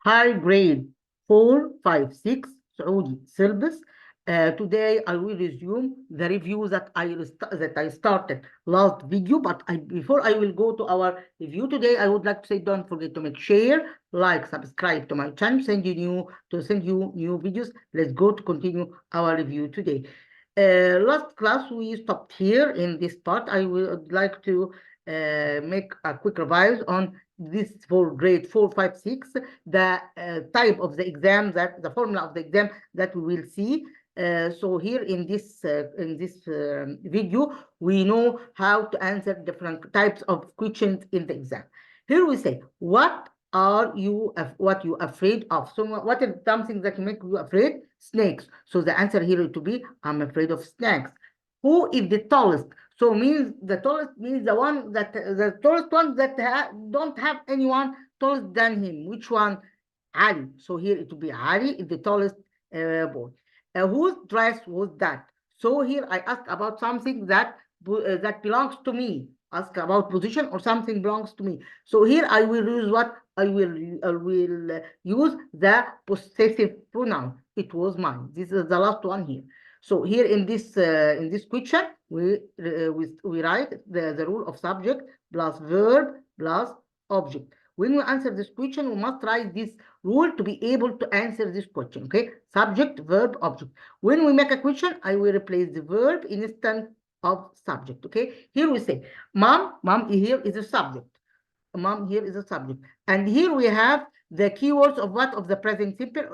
high grade 4, 5, 6 Saudi syllabus. Today I will resume the review that I started last video, but before I will go to our review today, I would like to say don't forget to make share, like, subscribe to my channel, send you new videos. Let's go to continue our review today. Last class we stopped here in this part. I would like to make a quick revise on this for grade 4, 5, 6, the type of the exam, that the formula of the exam that we will see. So here in this video, we know how to answer different types of questions in the exam. Here we say, what are you afraid of? So what is something that make you afraid? Snakes. So the answer here to be, I'm afraid of snakes. Who is the tallest? So means the tallest means the tallest one that don't have anyone taller than him. Which one? Ali. So here it will be Ali is the tallest boy. Whose dress was that? So here I ask about something that belongs to me. Ask about position or something belongs to me. So here I will use what? I will use the possessive pronoun. It was mine. This is the last one here. So here in this question, we write the rule of subject plus verb plus object. When we answer this question, we must write this rule to be able to answer this question. Okay, subject, verb, object. When we make a question, I will replace the verb instead of subject. Okay, here we say, mom here is a subject. Mom here is a subject, and here we have the keywords of what? Of the present simple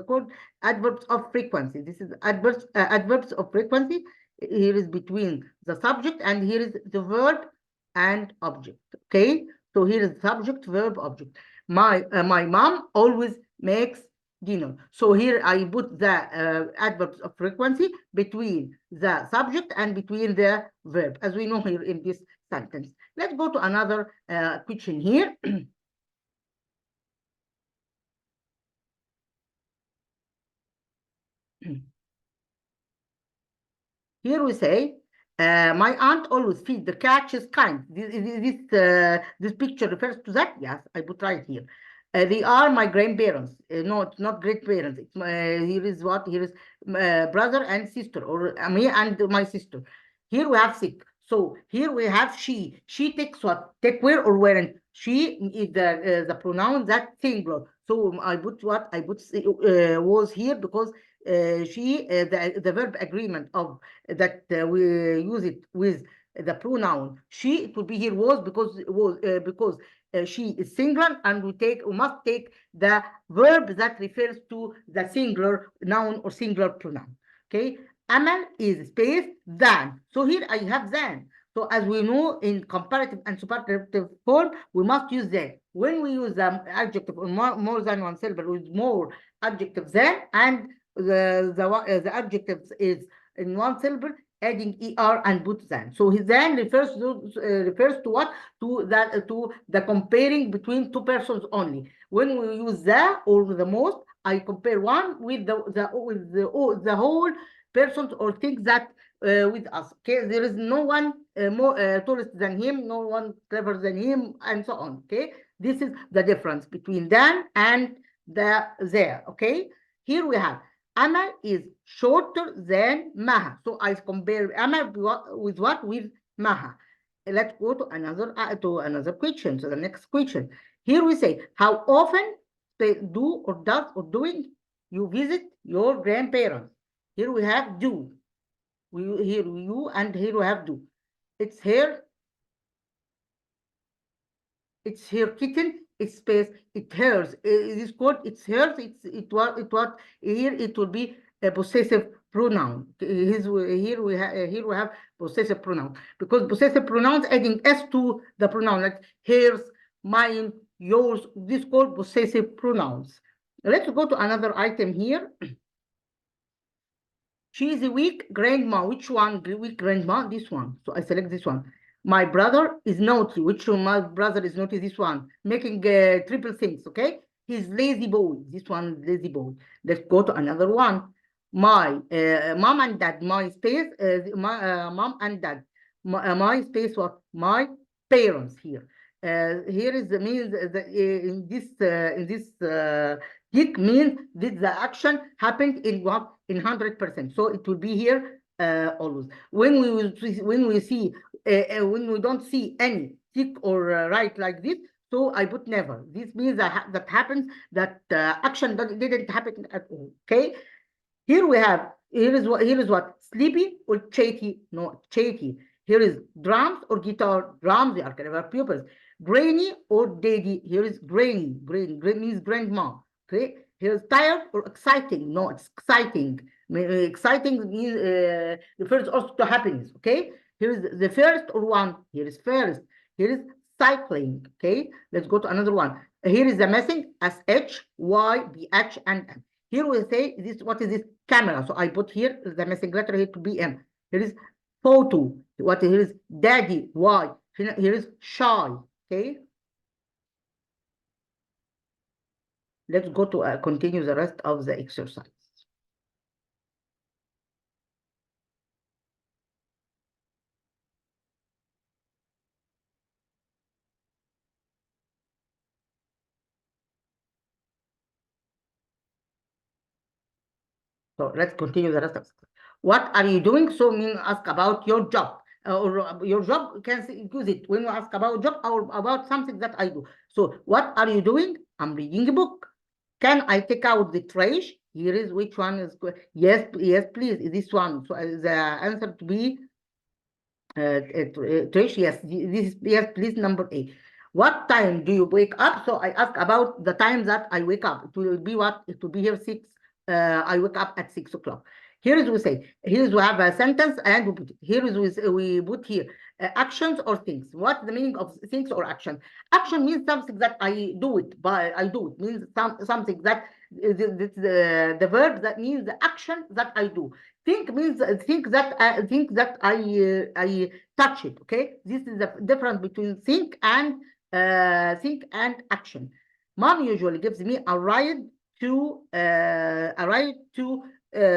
called adverbs of frequency. This is adverbs of frequency. Here is between the subject and here is the verb and object. Okay, so here is subject, verb, object. My mom always makes dinner. So here I put the adverbs of frequency between the subject and between the verb, as we know here in this sentence. Let's go to another question here. Here we say, my aunt always feeds the cat. She's kind. This picture refers to that. Yes, I put right here. They are my grandparents. No, it's not great parents. It's here is what? Here is brother and sister, or me and my sister. Here we have sick. So here we have she. She takes what? Take where or weren't. She is the pronoun that singular. So I put what? I put was here because the verb agreement of that we use it with the pronoun she. It will be here was because she is singular, and we must take the verb that refers to the singular noun or singular pronoun. Okay, Amal is space than. So here I have than. So as we know, in comparative and superlative form, we must use that. When we use the adjective or more than one syllable with more adjectives than, and the adjective is in one syllable, adding er and put than. So than refers to what? To the comparing between two persons only. When we use the or the most, I compare one with the whole persons or things that with us. Okay, there is no one more tourist than him, no one clever than him, and so on. Okay, this is the difference between than and there. Okay, here we have Amal is shorter than Maha. So I compare Amal with what? With Maha. Let's go to another question. So the next question. Here we say, how often do or does or doing you visit your grandparents? Here we have do. Here you, and here we have do. It's here. It's here kitten. It's space. It hers. It is called. It's hers. It what here it will be a possessive pronoun. Here we have possessive pronoun, because possessive pronouns adding s to the pronoun, like hers, mine, yours. This is called possessive pronouns. Let's go to another item here. She is a weak grandma. Which one? Weak grandma? This one. So I select this one. My brother is naughty. Which one? My brother is naughty? This one. Making triple things. Okay. He's lazy boy. This one is lazy boy. Let's go to another one. My mom and dad. My space. Mom and dad. My space. What? My parents here. here is the means in this tick means that the action happened in what, in 100%. So it will be here always. When we don't see any tick or right like this, so I put never. This means that happens, that action didn't happen at all. Okay. Here is what sleepy or chatty, no, chatty. Here is drums or guitar. Drums, they are clever pupils. Grainy or daddy. Here is grainy. Grainy means grandma. Okay. Here's tired or exciting. No, it's exciting. Exciting means refers also to happiness. Okay. Here is the first or one. Here is first. Here is cycling. Okay. Let's go to another one. Here is the missing SH, Y, BH, and M. Here we say this. What is this? Camera. So I put here the missing letter here to be M. Here is photo. What here is daddy? Y. Here is shy. Okay. Let's go to continue the rest of the exercise. So let's continue the rest of it. What are you doing? So mean ask about your job. Or your job, you can use it when you ask about job or about something that I do. So what are you doing? I'm reading a book. Can I take out the trash? Here is which one is good. Yes, please. This one. So the answer to be trash. Yes, this is yes, please. Number A. What time do you wake up? So I ask about the time that I wake up. It will be what? It will be here 6. I wake up at 6 o'clock. Here is we say, here is we have a sentence and we put it. Here is we put here actions or things. What's the meaning of things or action? Action means something that I do it, but I do it means something that the verb that means the action that I do. Think means think that I touch it. Okay, this is the difference between think and action. Mom usually gives me a ride to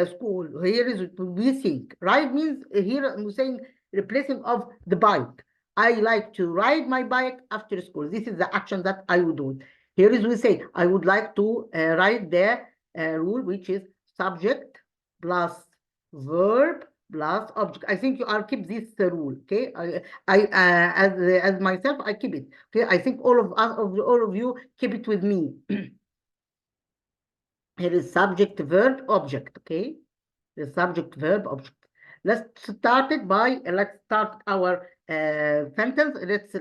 school. Here is we think. Ride means here I'm saying replacing of the bike. I like to ride my bike after school. This is the action that I would do. Here is we say I would like to write the rule, which is subject plus verb plus object. I think you are keep this rule. Okay, as myself I keep it. Okay, I think all of us all of you keep it with me. Here is subject, verb, object. Okay, the subject, verb, object. Let's start our sentence. Let's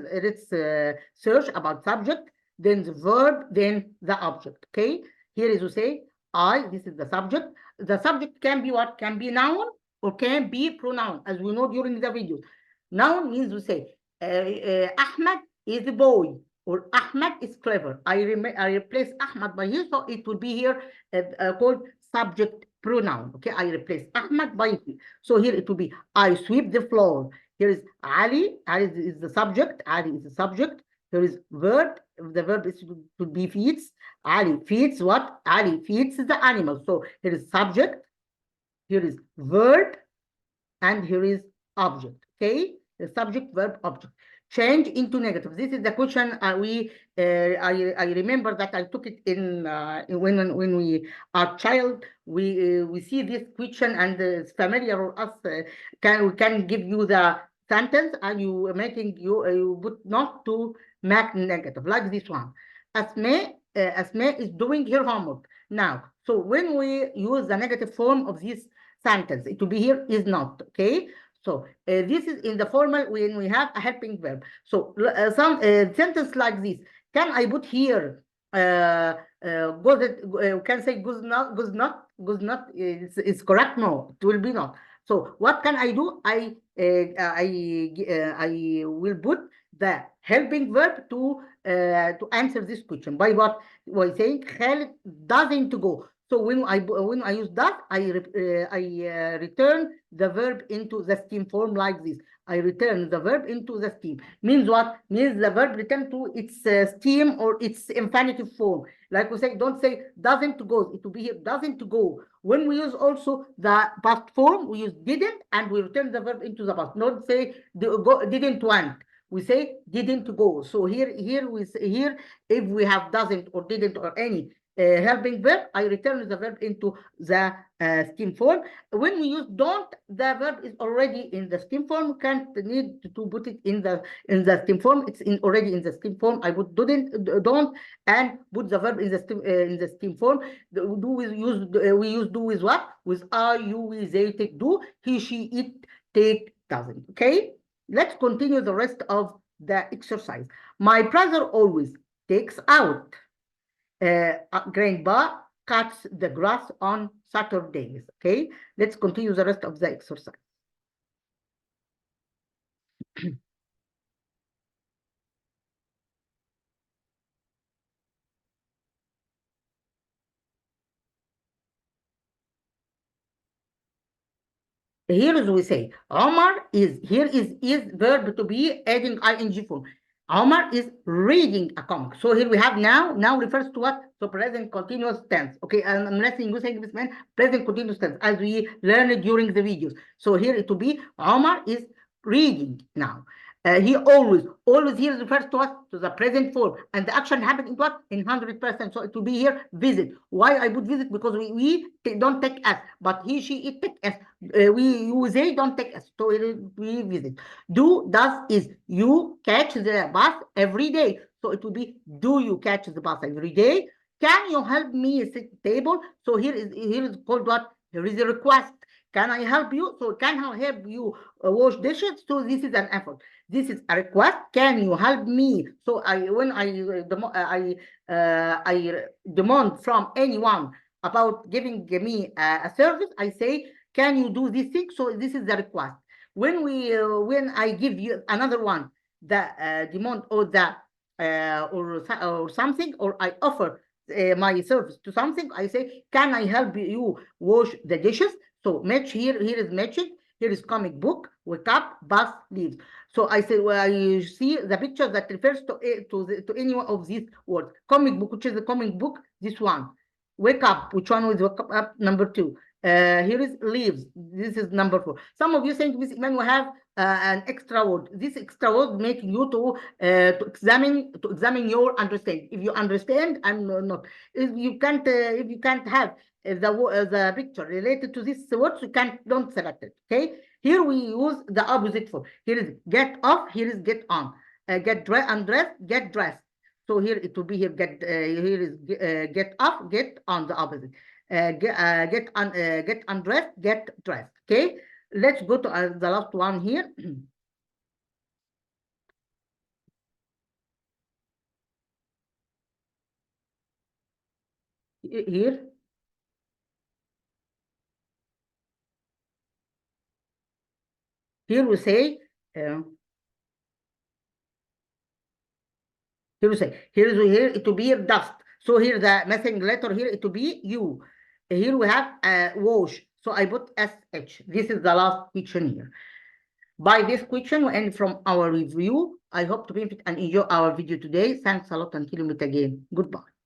search about subject, then the verb, then the object. Okay, here is we say I. This is the subject. The subject can be what? Can be noun or can be pronoun, as we know during the video. Noun means we say Ahmed is a boy, or Ahmed is clever. I replace Ahmed by here, so it will be here called subject pronoun. Okay, I replace Ahmed by he. So here it will be I sweep the floor. Here is Ali. Ali is the subject. Ali is the subject. Here is verb. The verb is to be feeds. Ali feeds what? Ali feeds the animal. So here is subject. Here is verb, and here is object. Okay, the subject, verb, object. Change into negative. This is the question I remember that I took it in when we are child. We see this question and it's familiar for us. We can give you the sentence and you you put not to make negative like this one. Asma is doing her homework now. So when we use the negative form of this sentence, it will be here is not. Okay. So this is in the formal when we have a helping verb. So some sentence like this. Can I put here? Can say goes not is correct? No, it will be not. So what can I do? I will put the helping verb to answer this question by what? By saying Khalid doesn't go. So when I use that, I return the verb into the steam form like this. I return the verb into the steam. Means what? Means the verb return to its steam or its infinitive form. Like we say, don't say doesn't go. It will be here doesn't go. When we use also the past form, we use didn't and we return the verb into the past. Not say didn't want. we say didn't go. So here if we have doesn't or didn't or any helping verb, I return the verb into the scheme form. When we use don't, the verb is already in the scheme form. We can't need to put it in the scheme form. It's already in the scheme form. I put don't and put the verb in the scheme form. We use do with what? With are, you, we, they, take, do, he, she, it, take, doesn't. Okay, let's continue the rest of the exercise. My brother always takes out. Grandpa cuts the grass on Saturdays. Okay, let's continue the rest of the exercise. Here is we say Omar is, here is verb to be adding ing form. Omar is reading a comic. So here we have now refers to what? So present continuous tense. Okay, and I'm letting you say this man present continuous tense as we learned during the videos. So here it will be Omar is reading now. He always here refers to what? To the present form, and the action happened in what? In 100%. So it will be here visit. Why I put visit? Because we don't take s, but he, she, it take s. They don't take s. So we visit. Do, does, is. You catch the bus every day. So it will be do you catch the bus every day? Can you help me sit table? So here is called what? Here is a request. Can I help you? So can I help you wash dishes? So this is an effort. This is a request. Can you help me? So when I demand from anyone about giving me a service, I say, can you do this thing? So this is the request. When I give you another one, the demand or the or something, or I offer my service to something, I say, can I help you wash the dishes? So match here is matching. Here is comic book, wake up, bus, leaves. So I say, well, I see the picture that refers to any one of these words. Comic book, which is the comic book, this one. Wake up, which one is wake up? Number 2. Here is leaves. This is number 4. Some of you think, Miss Iman, we have an extra word. This extra word making you to examine your understanding. If you understand and not, if you can't have the picture related to this words, you don't select it. Okay. Here we use the opposite form. Here is get off. Here is get on. Get undressed. Get dressed. So here it will be here get here is get off, get on, the opposite. Get undressed, get dressed. Okay, let's go to the last one here. Here we say here it will be dust. So here the missing letter here it will be U. Here we have wash. So I put SH. This is the last question here. By this question we end from our review. I hope to benefit and enjoy our video today. Thanks a lot, until we meet again. Goodbye.